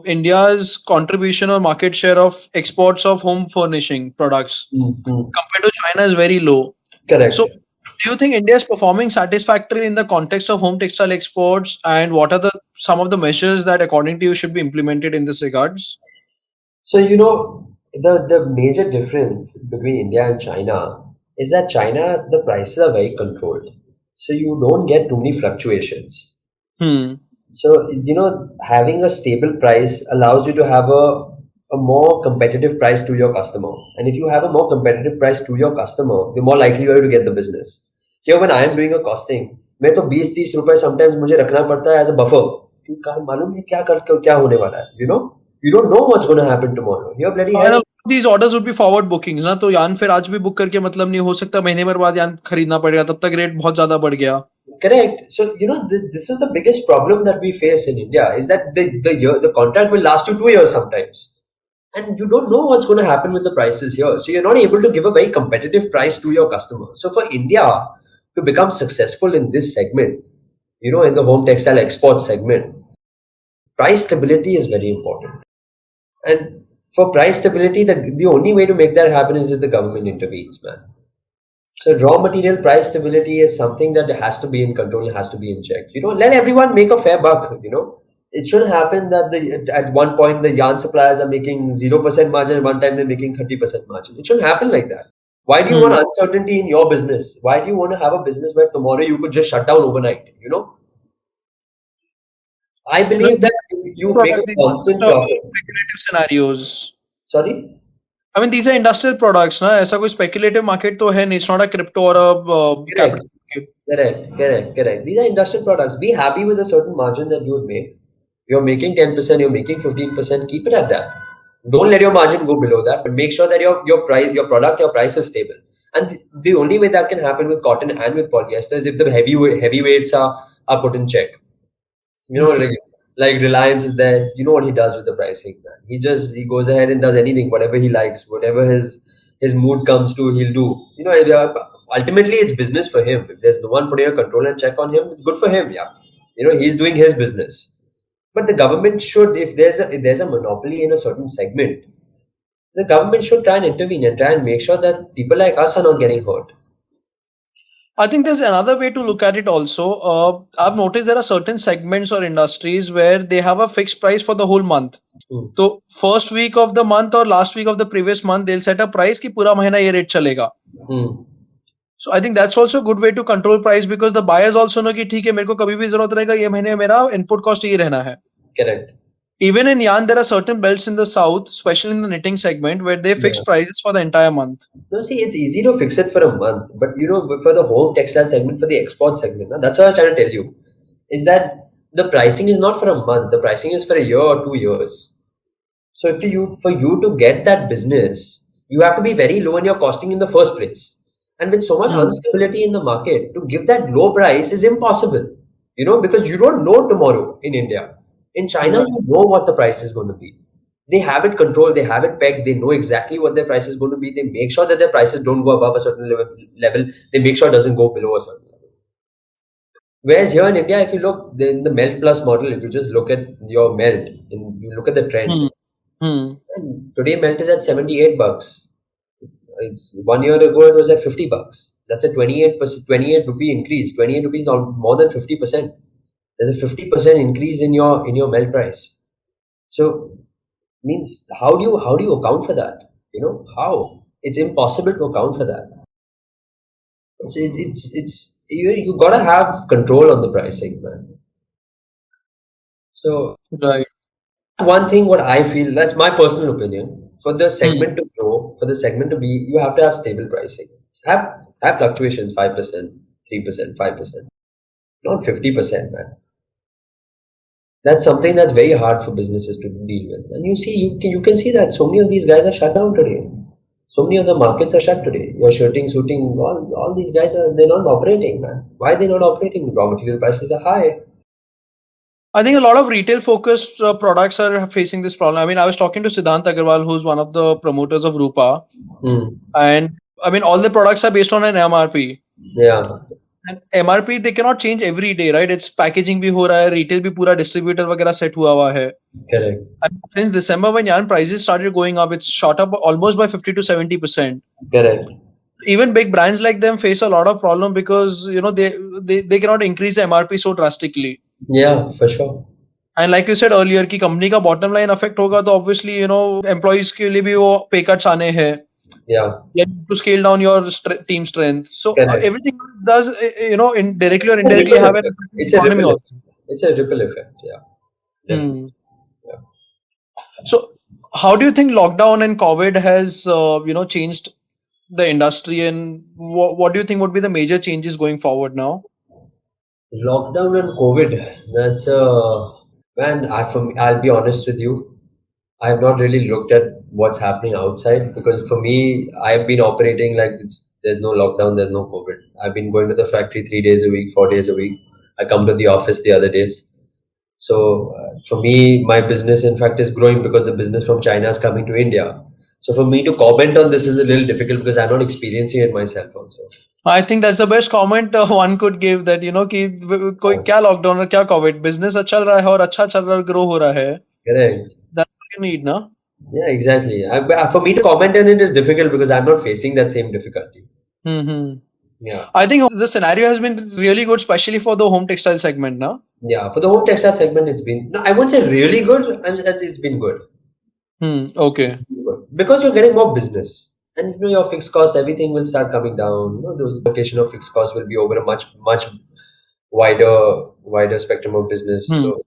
India's contribution or market share of exports of home furnishing products compared to China is very low. Correct. So, do you think India is performing satisfactorily in the context of home textile exports? And what are some of the measures that, according to you, should be implemented in this regards? So, the major difference between India and China is that China, the prices are very controlled. So you don't get too many fluctuations. So, having a stable price allows you to have a more competitive price to your customer. And if you have a more competitive price to your customer, the more likely you are to get the business. Here, when I am doing a costing, मैं तो 20-30 रुपए sometimes मुझे रखना पड़ता है as a buffer. क्योंकि मालूम है क्या होने वाला है, You don't know what's going to happen tomorrow. You're bloody hell. These orders would be forward bookings, ना, तो यान फिर आज भी बुक करके मतलब नहीं, हो सकता महीने भर बाद यान खरीदना पड़ेगा, तब तक रेट बहुत ज्यादा बढ़ गया. Correct. So, this is the biggest problem that we face in India is that the contract will last you 2 years sometimes. And you don't know what's going to happen with the prices here. So, you're not able to give a very competitive price to your customer. So, for India to become successful in this segment, in the home textile export segment, price stability is very important. And for price stability, the only way to make that happen is if the government intervenes, man. So raw material price stability is something that has to be in control, has to be in check. Let everyone make a fair buck. It shouldn't happen that at one point the yarn suppliers are making 0% margin, and one time they're making 30% margin. It shouldn't happen like that. Why do you want uncertainty in your business? Why do you want to have a business where tomorrow you could just shut down overnight? I believe that you make a constant profit. Speculative scenarios. Sorry? I mean, these are industrial products, na? ऐसा कोई speculative market तो है नहीं. It's not a crypto or a capital market. Correct. These are industrial products. Be happy with a certain margin that you would make. You're making 10%, you're making 15%. Keep it at that. Don't let your margin go below that, but make sure that your price is stable. And the only way that can happen with cotton and with polyester is if the heavyweights are put in check. Like Reliance is there, you know what he does with the pricing, man. He goes ahead and does anything, whatever he likes, whatever his mood comes to, he'll do. Ultimately it's business for him. If there's no one putting a control and check on him, good for him, yeah. He's doing his business. But the government should, if there's a monopoly in a certain segment, the government should try and intervene and try and make sure that people like us are not getting hurt. I think there's another way to look at it also. I've noticed there are certain segments or industries where they have a fixed price for the whole month. So first week of the month or last week of the previous month, they'll set a price कि पूरा महीना ये rate चलेगा. So I think that's also a good way to control price because the buyers also know कि ठीक है मेरे को कभी भी जरूरत रहेगा ये महीने मेरा input cost ये रहना है. Correct. Even in yarn, there are certain belts in the south, especially in the knitting segment, where they fix prices for the entire month. No, see, it's easy to fix it for a month, but for the home textile segment, for the export segment, that's what I was trying to tell you, is that the pricing is not for a month. The pricing is for a year or 2 years. So for you to get that business, you have to be very low in your costing in the first place. And with so much instability in the market, to give that low price is impossible. Because you don't know tomorrow in India. In China, you know what the price is going to be. They have it controlled, they have it pegged, they know exactly what their price is going to be. They make sure that their prices don't go above a certain level. They make sure it doesn't go below a certain level. Whereas here in India, if you look in the Melt Plus model, if you just look at your melt and you look at the trend, and today melt is at $78. It's 1 year ago it was at $50. That's a 28 rupee increase. 28 rupees or more than 50%. There's a 50% increase in your melt price. So means how do you account for that? How? It's impossible to account for that. It's you gotta have control on the pricing, man. So right. One thing what I feel, that's my personal opinion, for the segment to grow, for the segment to be, you have to have stable pricing. Have fluctuations 5%, 3%, 5%, not 50%, man. That's something that's very hard for businesses to deal with. And you can see that so many of these guys are shut down today. So many of the markets are shut today. Your shirting, suiting, all these guys they're not operating, man. Why are they not operating? Raw material prices are high. I think a lot of retail focused products are facing this problem. I mean, I was talking to Siddhant Agarwal, who's one of the promoters of Rupa. And I mean, all the products are based on an MRP. Yeah. And MRP they cannot change every day, right? It's packaging भी हो रहा है, retail भी पूरा distributor वगैरह set हुआ हुआ है. Correct. And since December when yarn prices started going up, it's shot up almost by 50 to 70%. Correct. Even big brands like them face a lot of problem because they cannot increase the MRP so drastically. Yeah, for sure. And like you said earlier कि company का bottom line affect होगा तो obviously employees के लिए भी वो pay cuts आने हैं. Yeah. You have to scale down your team strength. So everything does indirectly or indirectly have an economy also. It's a ripple effect. Yeah. Yeah. So how do you think lockdown and COVID has changed the industry, and what do you think would be the major changes going forward now? Lockdown and COVID. That's man. I'll be honest with you. I have not really looked at what's happening outside because for me, I've been operating like there's no lockdown, there's no COVID. I've been going to the factory 3 days a week, 4 days a week. I come to the office the other days. So for me, my business in fact is growing because the business from China is coming to India. So for me to comment on this is a little difficult because I'm not experiencing it myself also. I think that's the best comment one could give, that कि कोई क्या lockdown और क्या COVID, business अच्छा चल रहा है और अच्छा चल रहा है, grow हो रहा है. Correct. That's what you need, no? Yeah, exactly. For me to comment on it is difficult because I'm not facing that same difficulty. Yeah. I think the scenario has been really good, especially for the home textile segment, no? Yeah, for the home textile segment, it's been, no, I won't say really good, it's been good. Okay. Because you're getting more business. And your fixed costs, everything will start coming down. Those location of fixed costs will be over a much, much wider spectrum of business. So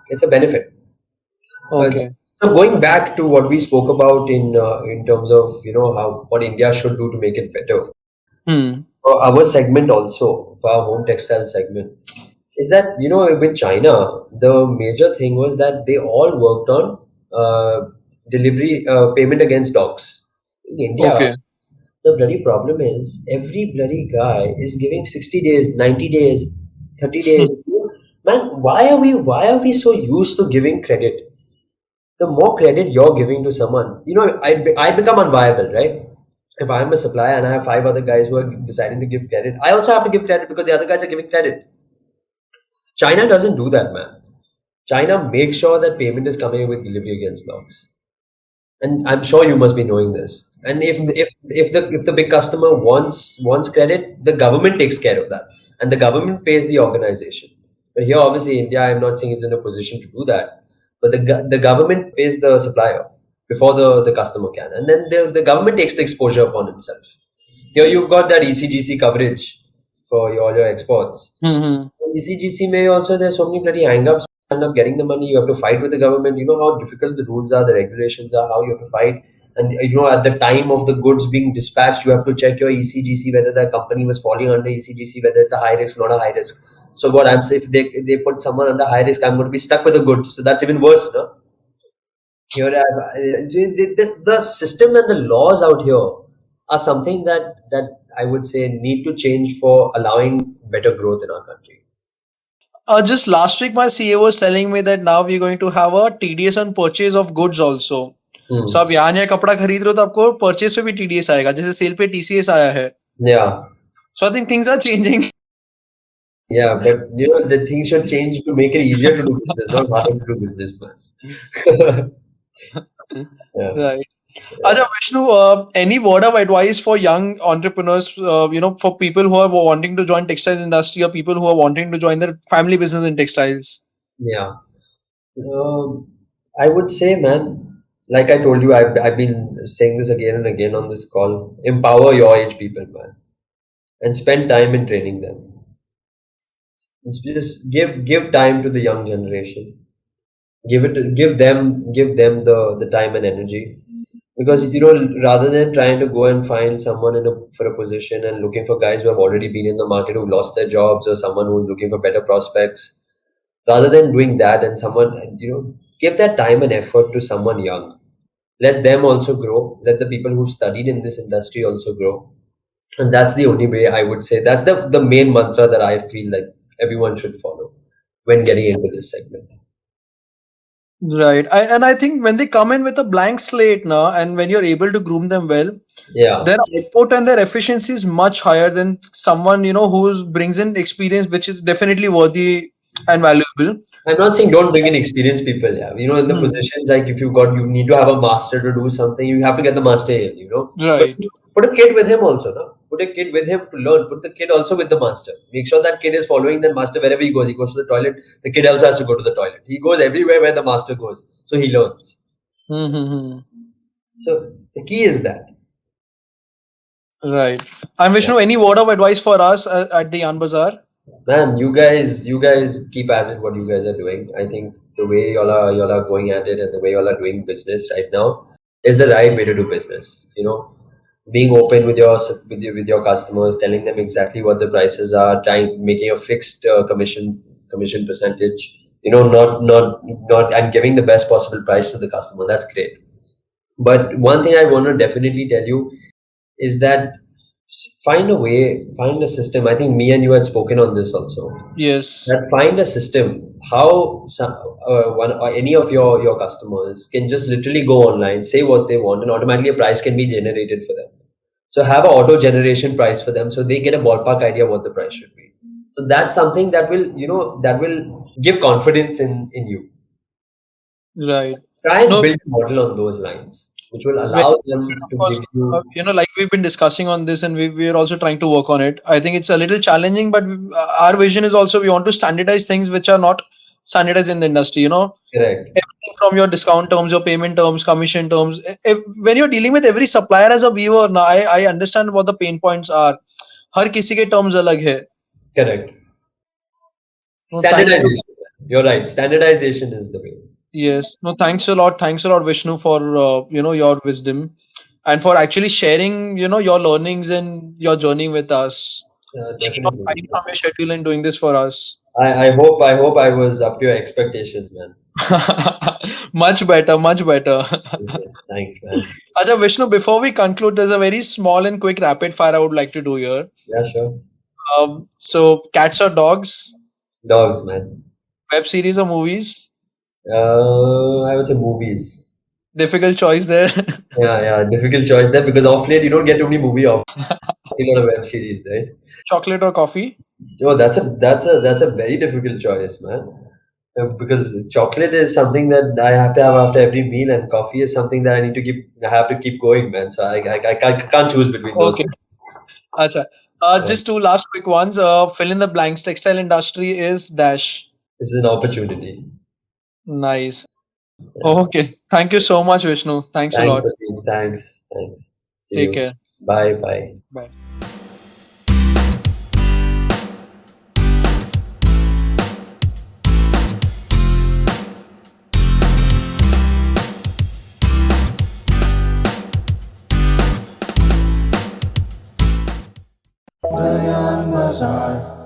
it's a benefit. Okay. So going back to what we spoke about in terms of what India should do to make it better. For our segment also, for our home textile segment, is that with China, the major thing was that they all worked on delivery payment against dogs. In India, the bloody problem is every bloody guy is giving 60 days, 90 days, 30 days. Man, why are we so used to giving credit? The more credit you're giving to someone, I'd become unviable, right? If I'm a supplier and I have 5 other guys who are deciding to give credit, I also have to give credit because the other guys are giving credit. China doesn't do that, man. China makes sure that payment is coming with delivery against dogs. And I'm sure you must be knowing this. And if the big customer wants credit, the government takes care of that. And the government pays the organization. But here, obviously, India, I'm not saying is in a position to do that. But the government pays the supplier before the customer can. And then the government takes the exposure upon himself. Here you've got that ECGC coverage for all your exports. Mm-hmm. ECGC may also, there's so many bloody hang-ups. You end up getting the money, you have to fight with the government. You know how difficult the rules are, the regulations are, how you have to fight. And at the time of the goods being dispatched, you have to check your ECGC, whether the company was falling under ECGC, whether it's a high risk, not a high risk. So what I'm saying, if they put someone under high risk, I'm going to be stuck with the goods. So that's even worse, no? Here, the system and the laws out here are something that I would say need to change for allowing better growth in our country. Just last week, my CA was telling me that now we're going to have a TDS on purchase of goods also. So आप यहाँ नया कपड़ा खरीद रहे हो तो आपको purchase पे भी TDS आएगा, जैसे सेल पे TCS आया है. Yeah. So I think things are changing. Yeah, but the things should change to make it easier to do business, not harder to do business, man. Yeah. Right. Acha, Vishnu, any word of advice for young entrepreneurs, for people who are wanting to join textile industry or people who are wanting to join their family business in textiles? Yeah. I would say, man, like I told you, I've been saying this again and again on this call, empower your age people, man, and spend time in training them. Just give time to the young generation. Give them the time and energy. Because, rather than trying to go and find someone for a position and looking for guys who have already been in the market, who lost their jobs, or someone who's looking for better prospects, rather than doing that, and someone, give that time and effort to someone young. Let them also grow. Let the people who've studied in this industry also grow. And that's the only way I would say. That's the main mantra that I feel like everyone should follow when getting into this segment. Right. I think when they come in with a blank slate now, and when you're able to groom them well, Yeah. their output and their efficiency is much higher than someone, who brings in experience, which is definitely worthy and valuable. I'm not saying don't bring in experienced people. Yeah. In the positions, like if you need to have a master to do something, you have to get the master in, Right. But put a kid with him also, no? Put a kid with him to learn. Put the kid also with the master. Make sure that kid is following the master wherever he goes. He goes to the toilet. The kid also has to go to the toilet. He goes everywhere where the master goes. So he learns. Mm-hmm. So the key is that. Right. And Vishnu, any word of advice for us at the Yarn Bazaar? Man, you guys keep at it what you guys are doing. I think the way y'all are going at it and the way y'all are doing business right now is the right way to do business. Being open with your customers, telling them exactly what the prices are, making a fixed commission percentage. Not and giving the best possible price to the customer. That's great. But one thing I want to definitely tell you is that find a system. I think me and you had spoken on this also. Yes. That find a system how one or any of your customers can just literally go online, say what they want, and automatically a price can be generated for them. So have an auto generation price for them, so they get a ballpark idea what the price should be. So that's something that will give confidence in you. Right. Try and build a model on those lines, which will allow them to give you. Like we've been discussing on this, and we're also trying to work on it. I think it's a little challenging, but our vision is also we want to standardize things which are not standardized in the industry. Correct. Everything from your discount terms, your payment terms, commission terms. When you're dealing with every supplier as a viewer, now I understand what the pain points are. हर किसी के terms अलग है. Correct. Standardization. You're right. Standardization is the way. Yes. No, thanks a lot. Thanks a lot, Vishnu, for your wisdom and for actually sharing your learnings and your journey with us. Definitely. Finding from your schedule and doing this for us. I hope I was up to your expectations, man. Much better. Thanks, man. Acha, Vishnu, before we conclude, there's a very small and quick rapid fire I would like to do here. Yeah, sure. So cats or dogs? Dogs, man. Web series or movies? I would say movies. Difficult choice there. Yeah, difficult choice there because off late you don't get too many movie offers. You got a web series, right? Chocolate or coffee? Oh, that's a very difficult choice, man. Because chocolate is something that I have to have after every meal, and coffee is something that I have to keep going, man. So I can't choose between those. Okay. Acha. Just two last quick ones. Fill in the blanks. Textile industry is dash. This is an opportunity. Nice. Okay. Thank you so much, Vishnu. Thanks a lot. Thanks. Take care. Bye. Bye. Bye. The Yarn Bazaar.